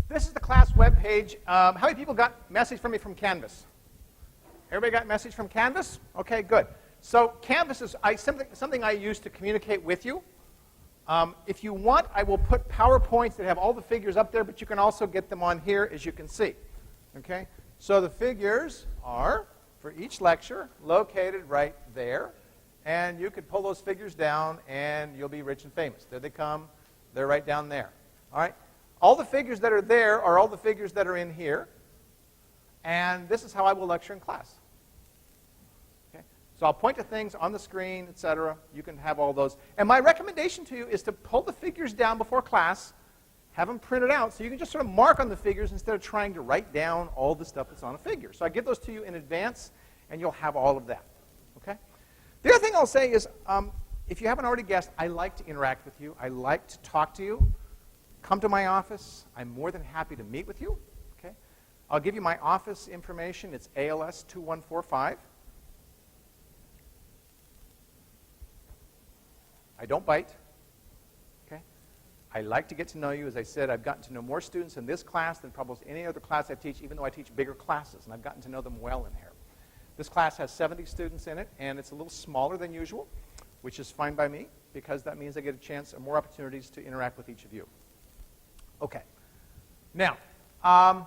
This is the class webpage. How many people got message from me from Canvas? Everybody got message from Canvas? Okay, good. So Canvas is something I use to communicate with you. If you want, I will put PowerPoints that have all the figures up there, but you can also get them on here, as you can see. Okay? So the figures are, for each lecture, located right there. And you could pull those figures down, and you'll be rich and famous. There they come. They're right down there. All right? All the figures that are there are all the figures that are in here. And this is how I will lecture in class. Okay? So I'll point to things on the screen, etc. You can have all those. And my recommendation to you is to pull the figures down before class, have them printed out, so you can just sort of mark on the figures instead of trying to write down all the stuff that's on a figure. So I give those to you in advance, and you'll have all of that. Okay? The other thing I'll say is, if you haven't already guessed, I like to interact with you. I like to talk to you. Come to my office. I'm more than happy to meet with you. Okay? I'll give you my office information. It's ALS 2145. I don't bite. Okay? I like to get to know you. As I said, I've gotten to know more students in this class than probably any other class I teach, even though I teach bigger classes, and I've gotten to know them well in here. This class has 70 students in it, and it's a little smaller than usual, which is fine by me, because that means I get a chance and more opportunities to interact with each of you. Okay. Now, I'm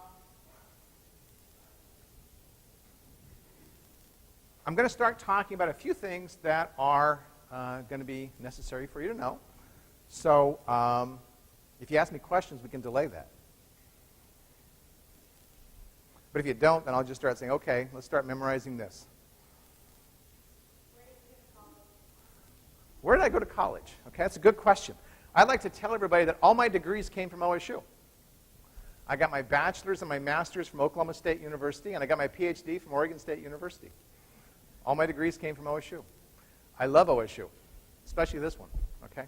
going to start talking about a few things that are going to be necessary for you to know. So if you ask me questions, we can delay that. But if you don't, then I'll just start saying, okay, let's start memorizing this. Where did I go to college? Okay, that's a good question. I'd like to tell everybody that all my degrees came from OSU. I got my bachelor's and my master's from Oklahoma State University, and I got my PhD from Oregon State University. All my degrees came from OSU. I love OSU, especially this one. Okay,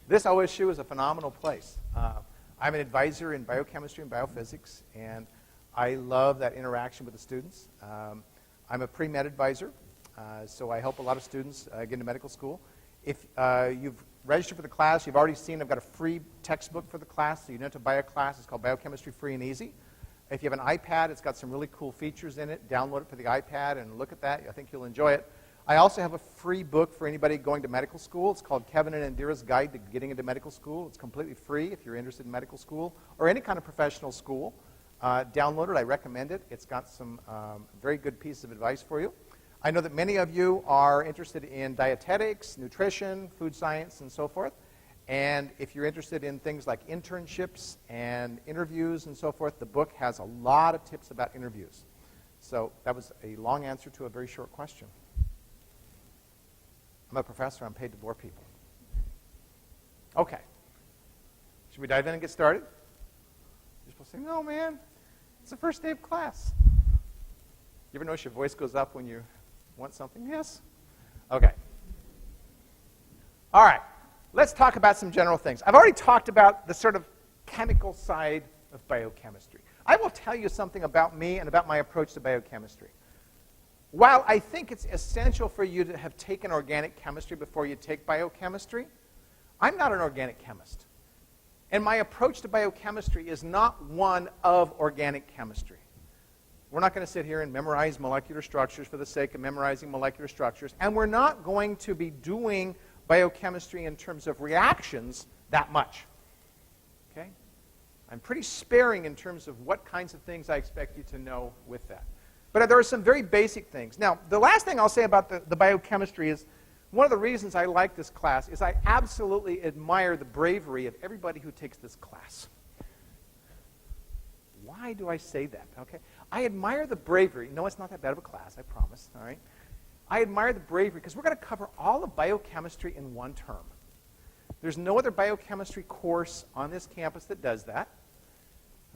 this OSU is a phenomenal place. I'm an advisor in biochemistry and biophysics, and I love that interaction with the students. I'm a pre-med advisor, so I help a lot of students get into medical school. If you've registered for the class, you've already seen I've got a free textbook for the class, so you know to buy a class. It's called Biochemistry Free and Easy. If you have an iPad, it's got some really cool features in it. Download it for the iPad and look at that. I think you'll enjoy it. I also have a free book for anybody going to medical school. It's called Kevin and Indira's Guide to Getting into Medical School. It's completely free if you're interested in medical school or any kind of professional school. Download it. I recommend it. It's got some very good pieces of advice for you. I know that many of you are interested in dietetics, nutrition, food science, and so forth. And if you're interested in things like internships and interviews and so forth, the book has a lot of tips about interviews. So that was a long answer to a very short question. I'm a professor. I'm paid to bore people. Okay. Should we dive in and get started? You're supposed to say, no, man. It's the first day of class. You ever notice your voice goes up when you want something? Yes? Okay. All right. Let's talk about some general things. I've already talked about the sort of chemical side of biochemistry. I will tell you something about me and about my approach to biochemistry. While I think it's essential for you to have taken organic chemistry before you take biochemistry, I'm not an organic chemist. And my approach to biochemistry is not one of organic chemistry. We're not going to sit here and memorize molecular structures for the sake of memorizing molecular structures. And we're not going to be doing biochemistry in terms of reactions that much. Okay? I'm pretty sparing in terms of what kinds of things I expect you to know with that. But there are some very basic things. Now, the last thing I'll say about the biochemistry is one of the reasons I like this class is I absolutely admire the bravery of everybody who takes this class. Why do I say that? Okay, I admire the bravery. No, it's not that bad of a class, I promise. All right, I admire the bravery because we're going to cover all of biochemistry in one term. There's no other biochemistry course on this campus that does that.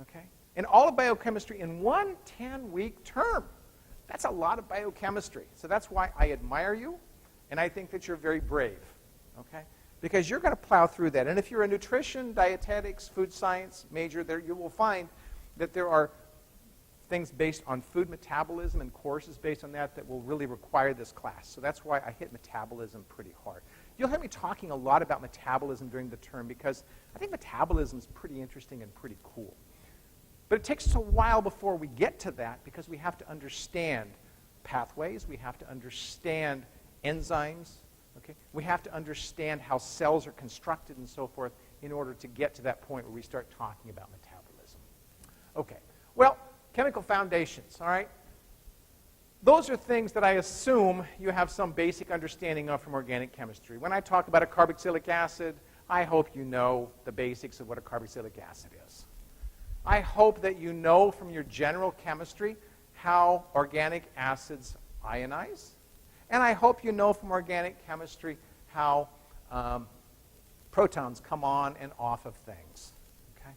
Okay, and all of biochemistry in one 10-week term. That's a lot of biochemistry. So that's why I admire you, and I think that you're very brave. Okay, because you're going to plow through that. And if you're a nutrition, dietetics, food science major, there you will find that there are things based on food metabolism and courses based on that that will really require this class. So that's why I hit metabolism pretty hard. You'll hear me talking a lot about metabolism during the term because I think metabolism is pretty interesting and pretty cool. But it takes us a while before we get to that because we have to understand pathways. We have to understand enzymes. Okay? We have to understand how cells are constructed and so forth in order to get to that point where we start talking about metabolism. Okay. Well, chemical foundations, all right? Those are things that I assume you have some basic understanding of from organic chemistry. When I talk about a carboxylic acid, I hope you know the basics of what a carboxylic acid is. I hope that you know from your general chemistry how organic acids ionize. And I hope you know from organic chemistry how protons come on and off of things. Okay?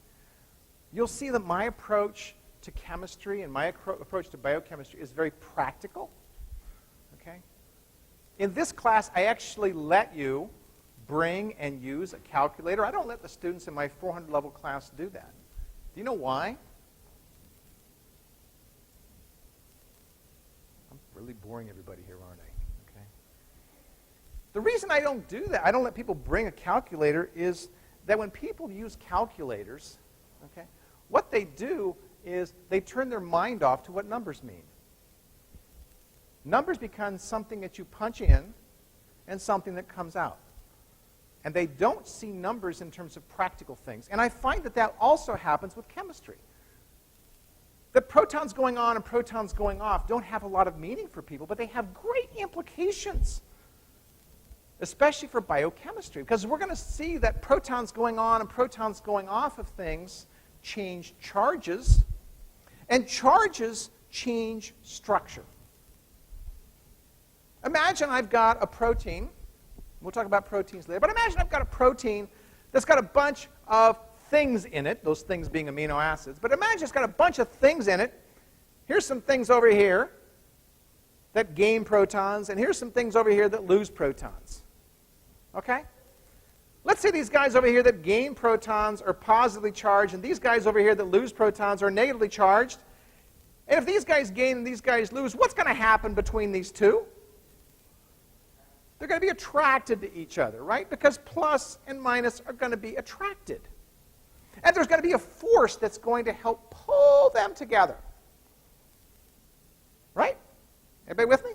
You'll see that my approach to chemistry and my approach to biochemistry is very practical. Okay? In this class, I actually let you bring and use a calculator. I don't let the students in my 400 level class do that. Do you know why? I'm really boring everybody here, aren't I? Okay. The reason I don't do that, I don't let people bring a calculator, is that when people use calculators, okay, what they do is they turn their mind off to what numbers mean. Numbers become something that you punch in and something that comes out. And they don't see numbers in terms of practical things. And I find that that also happens with chemistry. The protons going on and protons going off don't have a lot of meaning for people, but they have great implications, especially for biochemistry, because we're going to see that protons going on and protons going off of things change charges, and charges change structure. Imagine I've got a protein. We'll talk about proteins later. But imagine I've got a protein that's got a bunch of things in it, those things being amino acids. But imagine it's got a bunch of things in it. Here's some things over here that gain protons, and here's some things over here that lose protons. Okay? Let's say these guys over here that gain protons are positively charged, and these guys over here that lose protons are negatively charged. And if these guys gain and these guys lose, what's going to happen between these two? They're going to be attracted to each other, right? Because plus and minus are going to be attracted. And there's going to be a force that's going to help pull them together. Right? Everybody with me?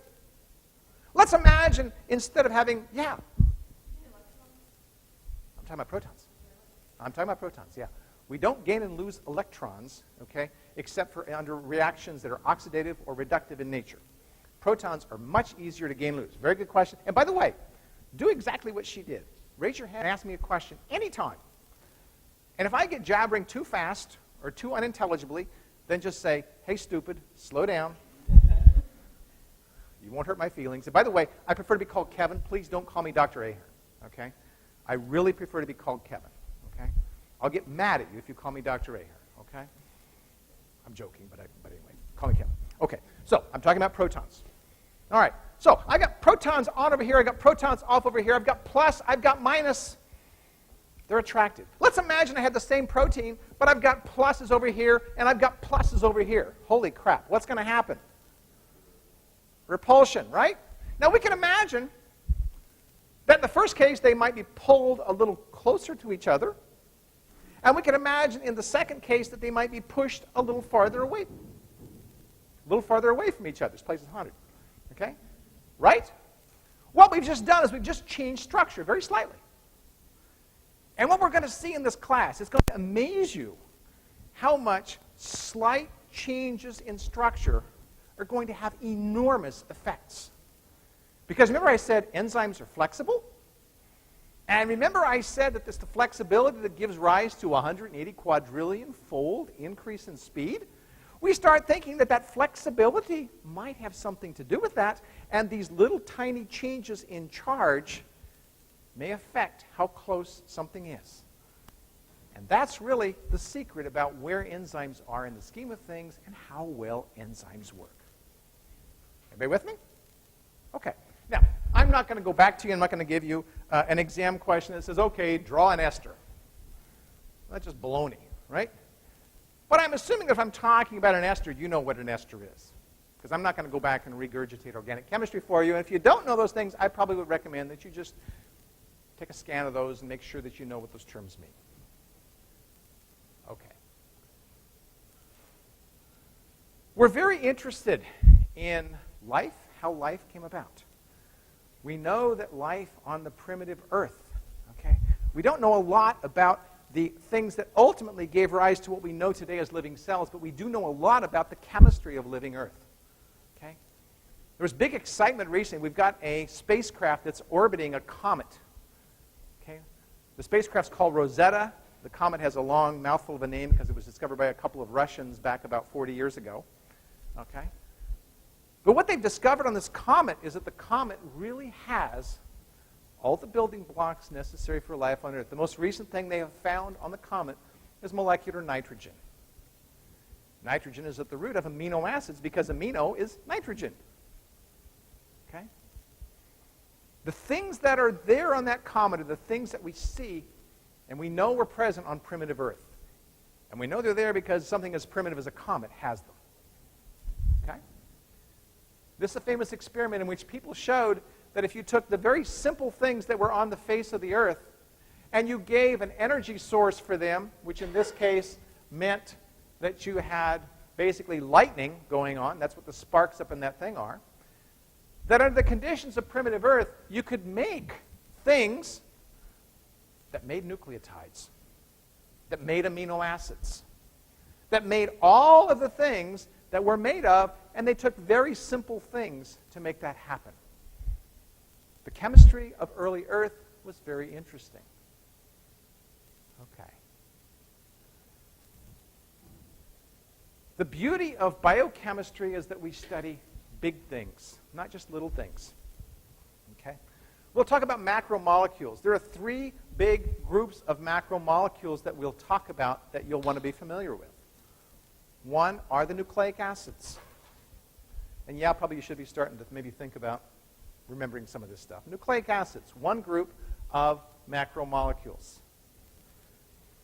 Let's imagine instead of having, yeah. I'm talking about protons. I'm talking about protons, yeah. We don't gain and lose electrons, okay, except for under reactions that are oxidative or reductive in nature. Protons are much easier to gain and lose. Very good question. And by the way, do exactly what she did. Raise your hand and ask me a question anytime. And if I get jabbering too fast or too unintelligibly, then just say, hey, stupid, slow down. You won't hurt my feelings. And by the way, I prefer to be called Kevin. Please don't call me Dr. Ahern, okay? I really prefer to be called Kevin, okay? I'll get mad at you if you call me Dr. Ahern, okay? I'm joking, but anyway, call me Kevin. Okay, so I'm talking about protons. All right, so I got protons on over here, I got protons off over here, I've got plus, I've got minus. They're attracted. Let's imagine I had the same protein, but I've got pluses over here, and I've got pluses over here. Holy crap, what's going to happen? Repulsion, right? Now we can imagine that in the first case, they might be pulled a little closer to each other, and we can imagine in the second case that they might be pushed a little farther away from each other. This place is haunted. Okay? Right? What we've just done is we've just changed structure very slightly. And what we're going to see in this class is going to amaze you how much slight changes in structure are going to have enormous effects. Because remember I said enzymes are flexible? And remember I said that it's the flexibility that gives rise to 180 quadrillion fold increase in speed? We start thinking that that flexibility might have something to do with that, and these little tiny changes in charge may affect how close something is. And that's really the secret about where enzymes are in the scheme of things and how well enzymes work. Everybody with me? Okay. Now, I'm not going to go back to you. I'm not going to give you an exam question that says, okay, draw an ester. That's just baloney, right? But I'm assuming if I'm talking about an ester, you know what an ester is. Because I'm not going to go back and regurgitate organic chemistry for you. And if you don't know those things, I probably would recommend that you just take a scan of those and make sure that you know what those terms mean. Okay. We're very interested in life, how life came about. We know that life on the primitive Earth, okay? We don't know a lot about the things that ultimately gave rise to what we know today as living cells, but we do know a lot about the chemistry of living Earth, okay? There was big excitement recently. We've got a spacecraft that's orbiting a comet, okay? The spacecraft's called Rosetta. The comet has a long mouthful of a name because it was discovered by a couple of Russians back about 40 years ago, okay? But what they've discovered on this comet is that the comet really has all the building blocks necessary for life on Earth. The most recent thing they have found on the comet is molecular nitrogen. Nitrogen is at the root of amino acids because amino is nitrogen. Okay? The things that are there on that comet are the things that we see and we know were present on primitive Earth. And we know they're there because something as primitive as a comet has them. Okay? This is a famous experiment in which people showed that if you took the very simple things that were on the face of the Earth and you gave an energy source for them, which in this case meant that you had basically lightning going on, that's what the sparks up in that thing are, that under the conditions of primitive Earth, you could make things that made nucleotides, that made amino acids, that made all of the things that we're made of, and they took very simple things to make that happen. The chemistry of early Earth was very interesting. Okay. The beauty of biochemistry is that we study big things, not just little things. Okay? We'll talk about macromolecules. There are three big groups of macromolecules that we'll talk about that you'll want to be familiar with. One are the nucleic acids. And yeah, probably you should be starting to maybe think about remembering some of this stuff. Nucleic acids, one group of macromolecules.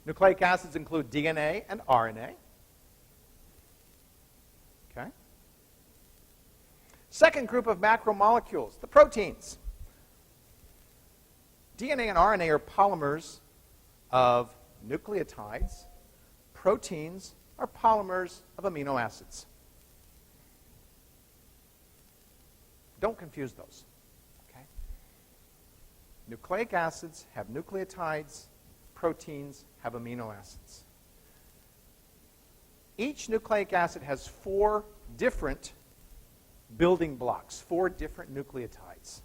Nucleic acids include DNA and RNA. Okay. Second group of macromolecules, the proteins. DNA and RNA are polymers of nucleotides. Proteins are polymers of amino acids. Don't confuse those. Okay? Nucleic acids have nucleotides. Proteins have amino acids. Each nucleic acid has 4 different building blocks, 4 different nucleotides.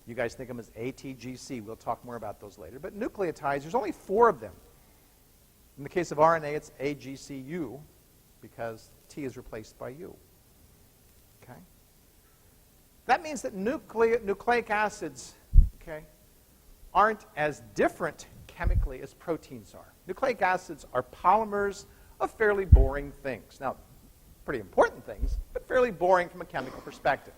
You guys think of them as A, T, G, C. We'll talk more about those later. But nucleotides, there's only 4 of them. In the case of RNA, it's A, G, C, U, because T is replaced by U. Okay? That means that nucleic acids, okay, aren't as different chemically as proteins are. Nucleic acids are polymers of fairly boring things. Now, pretty important things, but fairly boring from a chemical perspective.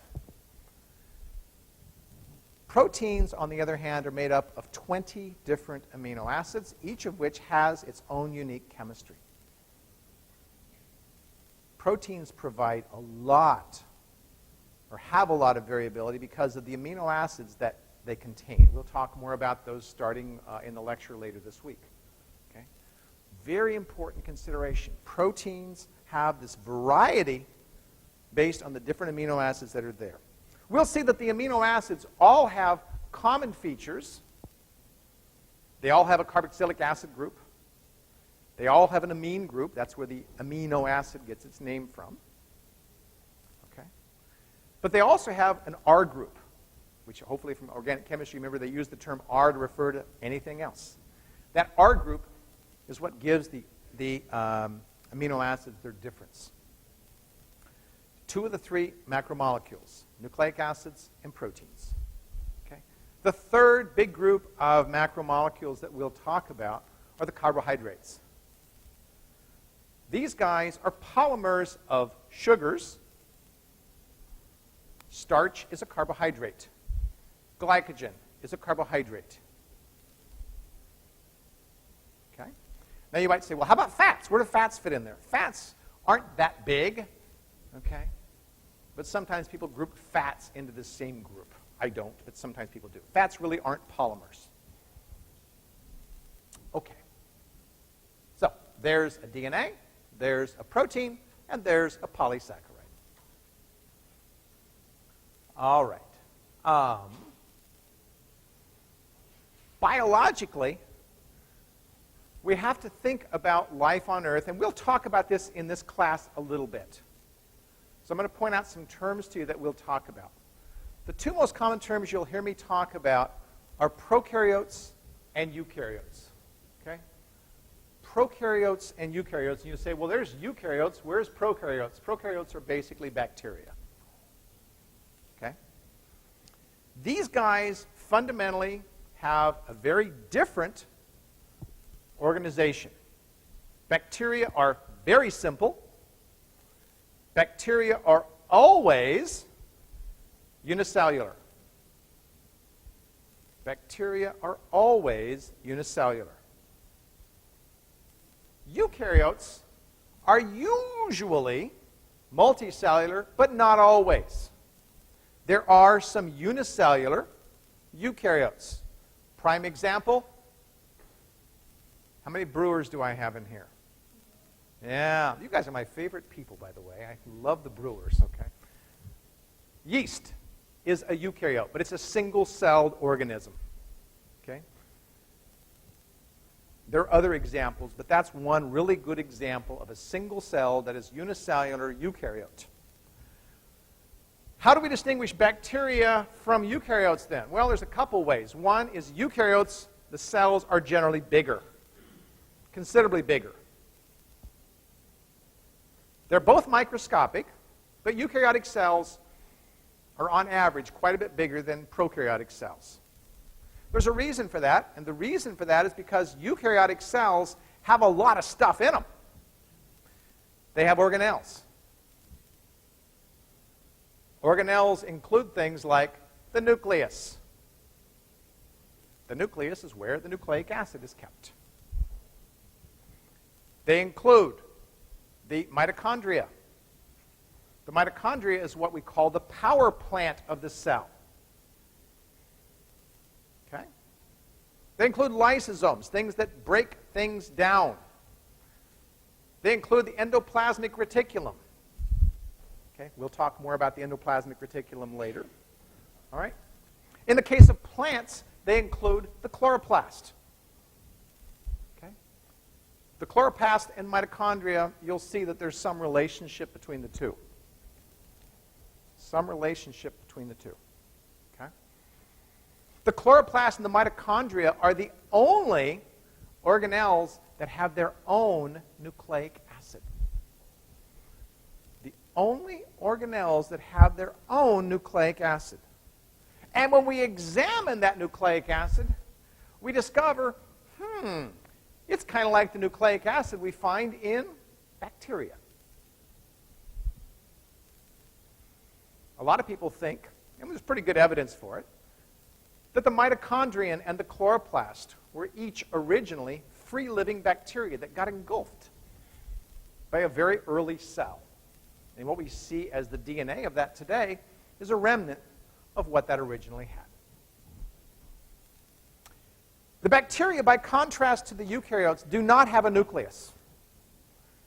Proteins, on the other hand, are made up of 20 different amino acids, each of which has its own unique chemistry. Proteins provide a lot, or have a lot of variability because of the amino acids that they contain. We'll talk more about those starting in the lecture later this week. Okay? Very important consideration. Proteins have this variety based on the different amino acids that are there. We'll see that the amino acids all have common features. They all have a carboxylic acid group. They all have an amine group. That's where the amino acid gets its name from. Okay? But they also have an R group, which hopefully from organic chemistry, remember they use the term R to refer to anything else. That R group is what gives the amino acids their difference. 2 of the 3 macromolecules, nucleic acids and proteins. Okay? The third big group of macromolecules that we'll talk about are the carbohydrates. These guys are polymers of sugars. Starch is a carbohydrate. Glycogen is a carbohydrate. Okay? Now you might say, well, how about fats? Where do fats fit in there? Fats aren't that big. Okay? But sometimes people group fats into the same group. I don't, but sometimes people do. Fats really aren't polymers. Okay. So there's a DNA, there's a protein, and there's a polysaccharide. All right. Biologically, we have to think about life on Earth, and we'll talk about this in this class a little bit. So I'm going to point out some terms to you that we'll talk about. The two most common terms you'll hear me talk about are prokaryotes and eukaryotes. Okay? Prokaryotes and eukaryotes. And you say, well, there's eukaryotes. Where's prokaryotes? Prokaryotes are basically bacteria. Okay? These guys fundamentally have a very different organization. Bacteria are very simple. Bacteria are always unicellular. Bacteria are always unicellular. Eukaryotes are usually multicellular, but not always. There are some unicellular eukaryotes. Prime example, how many brewers do I have in here? Yeah, you guys are my favorite people, by the way. I love the brewers, okay? Yeast is a eukaryote, but it's a single-celled organism, okay? There are other examples, but that's one really good example of a single cell that is unicellular eukaryote. How do we distinguish bacteria from eukaryotes then? Well, there's a couple ways. One is eukaryotes, the cells are generally bigger, considerably bigger. They're both microscopic, but eukaryotic cells are on average quite a bit bigger than prokaryotic cells. There's a reason for that, and the reason for that is because eukaryotic cells have a lot of stuff in them. They have organelles. Organelles include things like the nucleus. The nucleus is where the nucleic acid is kept. They include the mitochondria. The mitochondria is what we call the power plant of the cell. Okay? They include lysosomes, things that break things down. They include the endoplasmic reticulum. Okay? We'll talk more about the endoplasmic reticulum later. All right? In the case of plants, they include the chloroplast. Okay? The chloroplast and mitochondria, you'll see that there's some relationship between the two. Some relationship between the two. Okay? The chloroplast and the mitochondria are the only organelles that have their own nucleic acid. The only organelles that have their own nucleic acid. And when we examine that nucleic acid, we discover, it's kind of like the nucleic acid we find in bacteria. A lot of people think, and there's pretty good evidence for it, that the mitochondrion and the chloroplast were each originally free-living bacteria that got engulfed by a very early cell. And what we see as the DNA of that today is a remnant of what that originally had. The bacteria, by contrast to the eukaryotes, do not have a nucleus.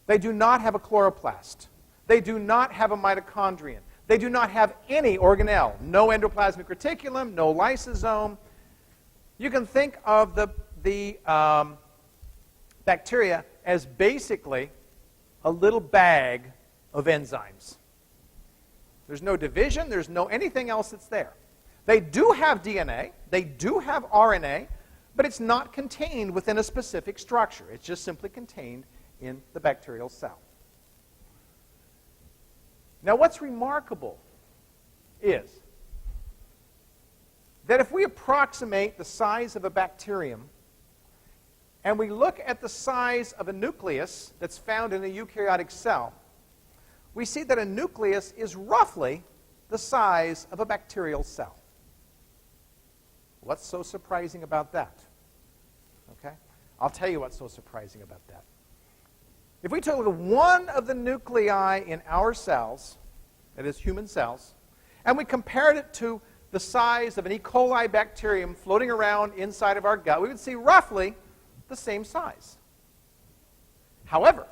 They do not have a chloroplast. They do not have a mitochondrion. They do not have any organelle. No endoplasmic reticulum, no lysosome. You can think of the bacteria as basically a little bag of enzymes. There's no division. There's no anything else that's there. They do have DNA. They do have RNA, but it's not contained within a specific structure. It's just simply contained in the bacterial cell. Now, what's remarkable is that if we approximate the size of a bacterium and we look at the size of a nucleus that's found in a eukaryotic cell, we see that a nucleus is roughly the size of a bacterial cell. What's so surprising about that? Okay? I'll tell you what's so surprising about that. If we took one of the nuclei in our cells, that is human cells, and we compared it to the size of an E. coli bacterium floating around inside of our gut, we would see roughly the same size. However,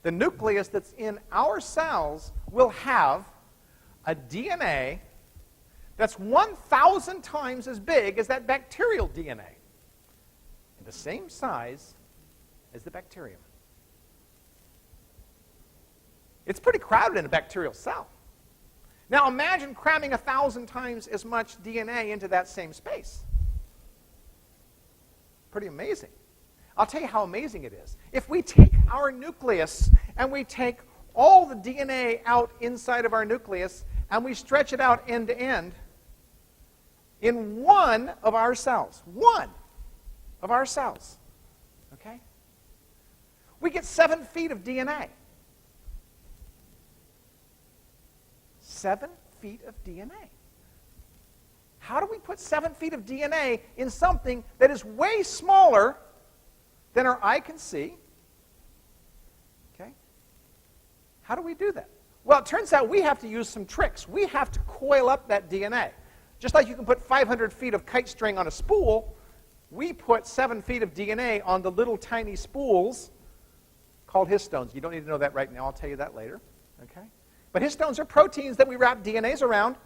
the nucleus that's in our cells will have a DNA that's 1,000 times as big as that bacterial DNA, and the same size as the bacterium. It's pretty crowded in a bacterial cell. Now imagine cramming 1,000 times as much DNA into that same space. Pretty amazing. I'll tell you how amazing it is. If we take our nucleus and we take all the DNA out inside of our nucleus and we stretch it out end to end, in one of our cells, okay, we get 7 feet of DNA. 7 feet of DNA. How do we put 7 feet of DNA in something that is way smaller than our eye can see? Okay? How do we do that? Well, it turns out we have to use some tricks. We have to coil up that DNA. Just like you can put 500 feet of kite string on a spool, we put 7 feet of DNA on the little tiny spools called histones. You don't need to know that right now. I'll tell you that later. Okay? But histones are proteins that we wrap DNAs around,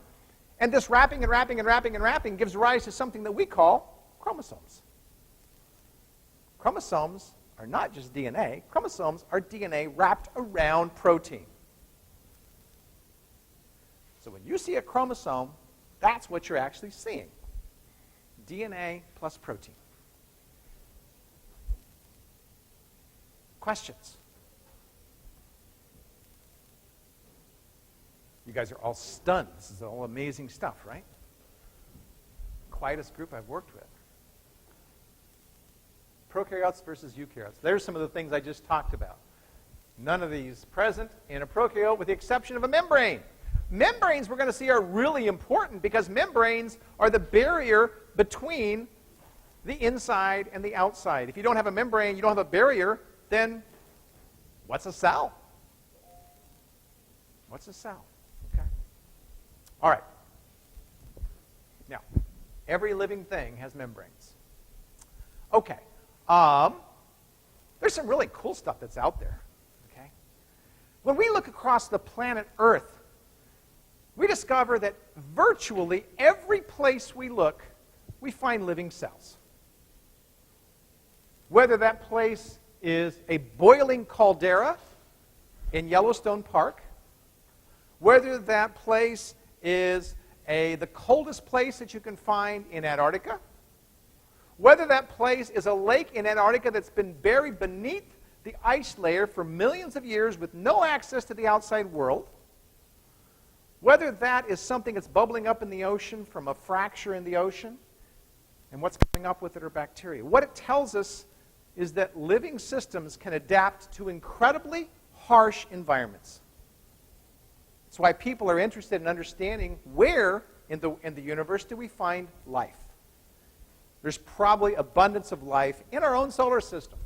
and this wrapping and wrapping and wrapping and wrapping gives rise to something that we call chromosomes. Chromosomes are not just DNA. Chromosomes are DNA wrapped around protein. So when you see a chromosome, that's what you're actually seeing. DNA plus protein. Questions? You guys are all stunned. This is all amazing stuff, right? Quietest group I've worked with. Prokaryotes versus eukaryotes. There's some of the things I just talked about. None of these present in a prokaryote with the exception of a membrane. Membranes, we're going to see, are really important because membranes are the barrier between the inside and the outside. If you don't have a membrane, you don't have a barrier, then what's a cell? What's a cell? Okay. All right. Now, every living thing has membranes. Okay. There's some really cool stuff that's out there. Okay. When we look across the planet Earth, we discover that virtually every place we look, we find living cells. Whether that place is a boiling caldera in Yellowstone Park, whether that place is the coldest place that you can find in Antarctica, whether that place is a lake in Antarctica that's been buried beneath the ice layer for millions of years with no access to the outside world, whether that is something that's bubbling up in the ocean from a fracture in the ocean, and what's coming up with it are bacteria. What it tells us is that living systems can adapt to incredibly harsh environments. That's why people are interested in understanding where in the universe do we find life. There's probably abundance of life in our own solar system.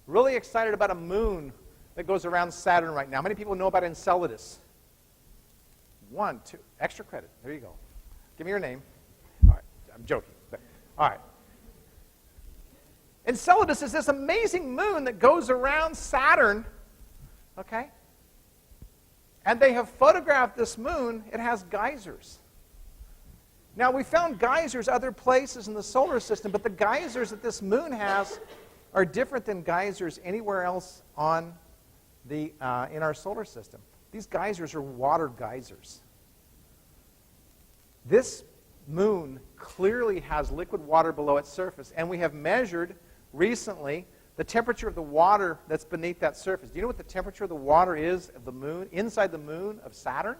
Really excited about a moon that goes around Saturn right now. How many people know about Enceladus? 1, 2, extra credit. There you go. Give me your name. All right, I'm joking. All right. Enceladus is this amazing moon that goes around Saturn, okay? And they have photographed this moon. It has geysers. Now, we found geysers other places in the solar system, but the geysers that this moon has are different than geysers anywhere else on in our solar system. These geysers are water geysers. This moon clearly has liquid water below its surface, and we have measured recently the temperature of the water that's beneath that surface. Do you know what the temperature of the water is of the moon, inside the moon of Saturn?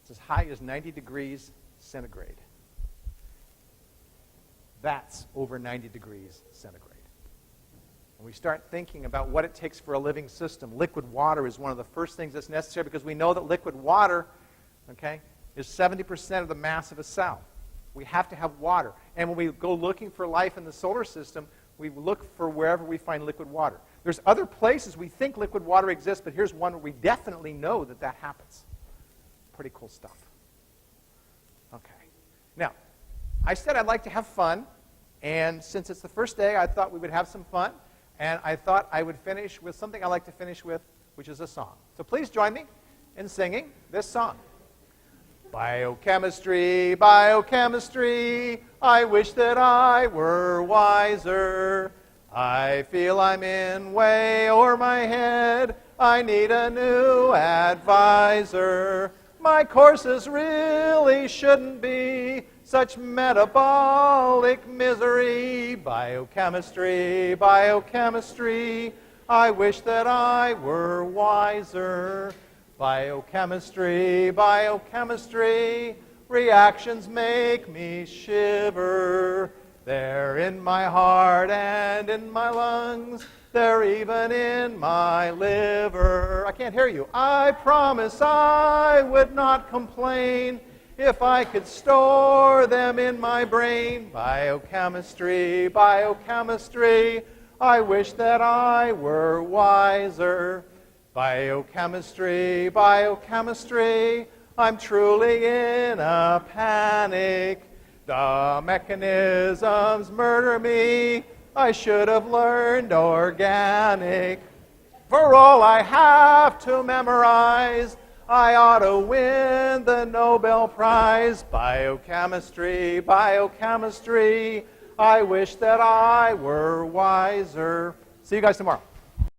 It's as high as 90 degrees centigrade. That's over 90 degrees centigrade. When we start thinking about what it takes for a living system, liquid water is one of the first things that's necessary because we know that liquid water, okay, is 70% of the mass of a cell. We have to have water. And when we go looking for life in the solar system, we look for wherever we find liquid water. There's other places we think liquid water exists, but here's one where we definitely know that that happens. Pretty cool stuff. Okay. Now, I said I'd like to have fun, and since it's the first day, I thought we would have some fun. And I thought I would finish with something I like to finish with, which is a song. So please join me in singing this song. Biochemistry, biochemistry, I wish that I were wiser. I feel I'm in way o'er my head. I need a new advisor. My courses really shouldn't be such metabolic misery. Biochemistry, biochemistry, I wish that I were wiser. Biochemistry, biochemistry, reactions make me shiver. They're in my heart and in my lungs. They're even in my liver. I can't hear you. I promise I would not complain if I could store them in my brain. Biochemistry, biochemistry, I wish that I were wiser. Biochemistry, biochemistry, I'm truly in a panic. The mechanisms murder me. I should have learned organic. For all I have to memorize, I ought to win the Nobel Prize. Biochemistry, biochemistry, I wish that I were wiser. See you guys tomorrow.